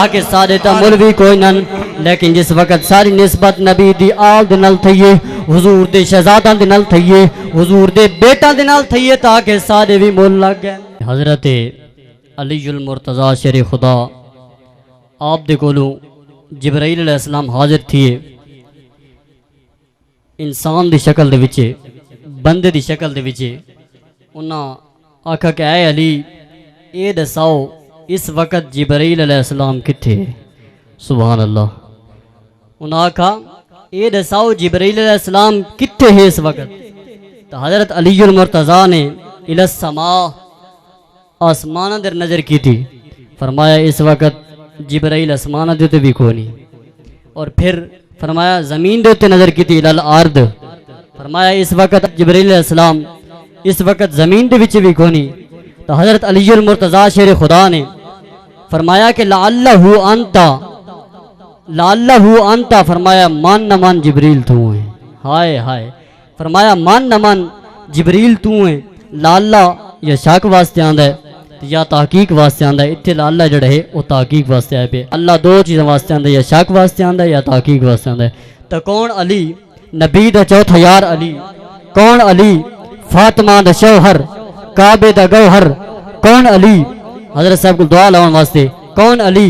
के सारे तमुल भी कोई नन लेकिन जिस वक्त सारी निस्बत नबी दी आल दे नाल थईए हुजूर दे शहजादा दे नाल थईए हुजूर दे बेटा दे नाल थईए ताकि सारे भी मुल लग गए। हजरत अलीउल मुर्तज़ा शेर खुदा आप दे कोलों जिब्राइल अलैहिस्सलाम हाजिर थिए इंसान दी शक्ल दे विच बंदे दी शक्ल दे विच उन्हां आखा कि ऐ अली ये दसाओ इस वक्त जिब्राइल अलैहिस्सलाम किथे है। सुभान अल्लाह। उन्हें आखा ये दसाओ जिब्राइल अलैहिस्सलाम किथे है इस वक्त। तो हजरत अलीउल मुर्तज़ा ने इलस समा आसमान दर नज़र की थी। फरमाया इस वक्त जिब्राइल आसमान दे उत्ते भी कोनी। और फिर फरमाया ज़मीन दे उत्ते नज़र की थी इलल अर्द। फरमाया इस वक्त जिब्राइल अलैहिस्सलाम इस वक्त ज़मीन दे विच भी कोनी। तो हजरत अलीउल मुर्तज़ा शेर खुदा ने फरमाया कि लअल्लहु अंता फरमाया मान न मान जिब्रील तू है। हाय हाय फरमाया मान न मान जिब्रील तू है। लाला या शक वास्ते आंदा है या तहकीक वास्ते आंदा है। इत्थे लाला जड़ा है वो तहकीक वास्ते आए पे। अल्लाह दो चीज़ों वास्ते आंदा है या शक वास्ते आंदा है या तहकीक वास्ते आंदा है। तो कौन अली नबी दा चौथा यार अली कौन अली फातिमा दा शौहर काबे दा गौहर कौन अली हजरत साहब को दुआ लावन वास्ते कौन अली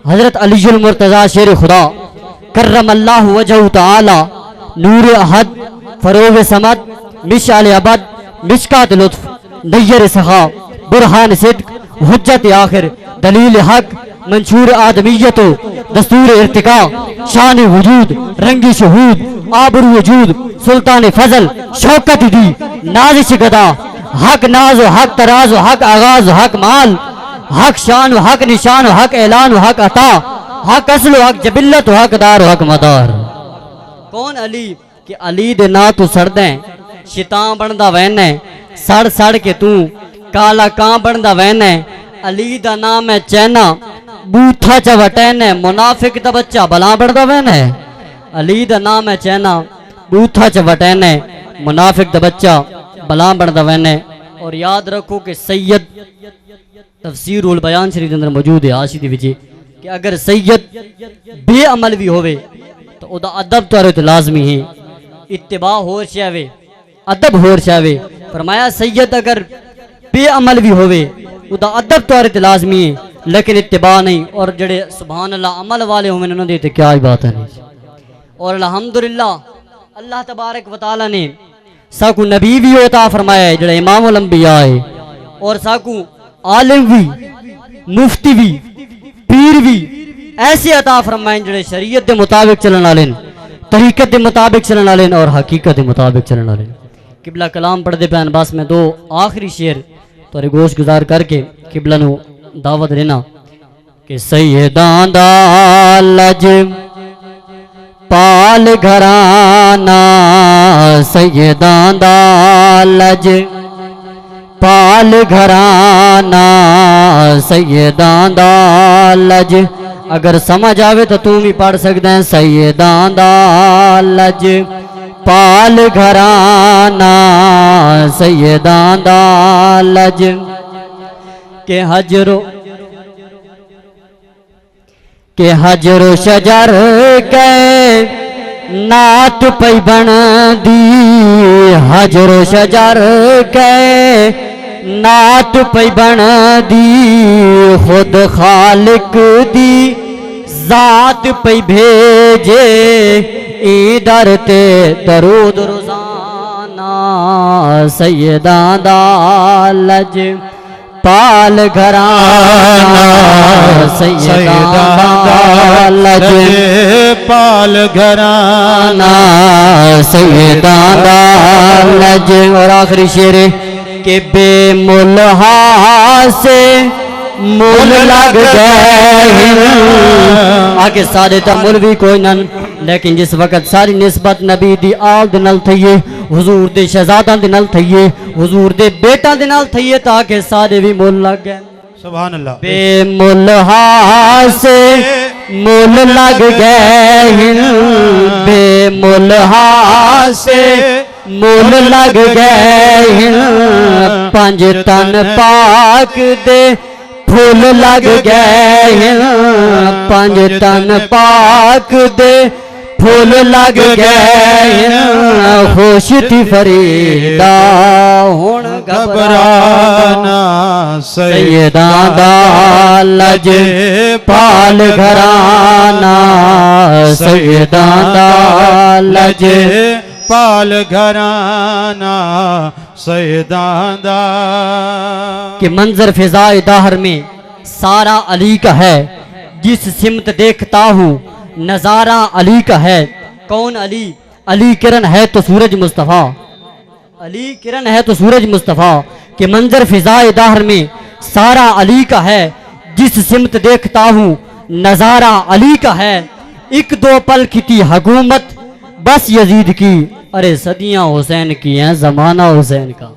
हजरत अलीउल मुर्तज़ा शेर खुदा करमल्लाहु वजहु तआला नूर अहद फरोग समद मिशाल अबद मिशकात लुत्फ नय्यर सखा बुरहान सिद्क हुज्जत आखिर दलील हक मंशूर आदमियतो दस्तूर इर्तिका शान वजूद रंगी शहूद आबरू वजूद सुल्तान फजल शौकत दी नाजिश गदा हक नाज हक तराज हक आगाज हक माल हक शान हक निशान हक ऐलान हक अता हक असल हक जबिल्लत हक दार हक मदार। कौन अली कि अली दे ना तू सड़दा शितां बनदा वैना सड़ सड़ के तू काला कां बनदा वैना। अली दा नाम है चैना बूथा च वटैना मुनाफिक दा बच्चा भला बनदा वैना। अली दा नाम है चैना बूथा च वटैना मुनाफिक दा बच्चा भला बनदा वैना। और याद रखो कि सैयद तफसीरुल बयान शरीफ अंदर मौजूद है आशी दे विच कि अगर सैयद बेअमल भी होवे तो ओदा अदब तो लाजमी है इत्तिबा होर चाहे अदब होर चाहे। फरमाया सैयद अगर बेअमल भी होवे ओदा अदब तो लाजमी है लेकिन इत्तिबा नहीं। और जड़े सुभान अल्लाह अमल वाले होवे उन्होंने तो क्या बात है। और अल्हम्दुलिल्लाह अल्लाह तबारक व तआला ने साकू नबी भी अता फरमाया है जड़ा इमामुल अंबिया है और साकू आलिम भी मुफ्ती भी पीर भी ऐसे अता फरमाए जड़े शरीयत के मुताबिक चलन वाले तरीकत के मुताबिक चलन वाले और हकीकत के मुताबिक चलन वाले। किबला कलाम पढ़ते पैन बस मैं दो आखिरी शेर तुहारे गोश गुजार करके किबला नू दावत देना कि सैयदां दा लज पाल घराना सैयदां दा लज पाल घराना सैयदां दा लज। अगर समझ आवे तो तू भी पढ़ सकता है सैयदां दा लज पाल घराना सैयदां दा लज के हजरो शजर के नात पई बन दी हजरो शजर के नात पई बन दी खुद खालिक दी जात पई भेजे इधर ते दरूद रोजाना सैयदां दा लज पाल घराना सैयदां दा लज पाल घराना सैयदां दा लज। और आखिरी शेर के बेमुल से मुल लग गए आगे सारे तमुल भी कोई नन लेकिन जिस वक्त सारी निस्बत नबी दी आल दे नाल थईए हुजूर दे शहजादा दे नाल थईए हुजूर दे बेटा दे नाल थईए ताकि सारे भी मुल लग गए। सुभान अल्लाह। बेमुल से मुल लग गए बेमुल से मुल लग गए पंज तन पाक दे फूल लग गए पंज तन पाक दे फूल लग गए होश थी फरीदा हुण घबराना सैयदा दा लज पाल घराना सैयदा दा लज पाल घराना सैयदां दा। कि मंजर फिजाए दाहर में सारा अली का है, जिस सिमत देखता हूँ नजारा अली का है। कौन अली? अली किरण है तो सूरज मुस्तफ़ा, अली किरण है तो सूरज मुस्तफ़ा। कि मंजर फिजाए दाहर में सारा अली का है, जिस सिमत देखता हूँ नजारा अली का है। एक दो पल की थी हुकूमत बस यजीद की, अरे सदियां हुसैन की हैं जमाना हुसैन का।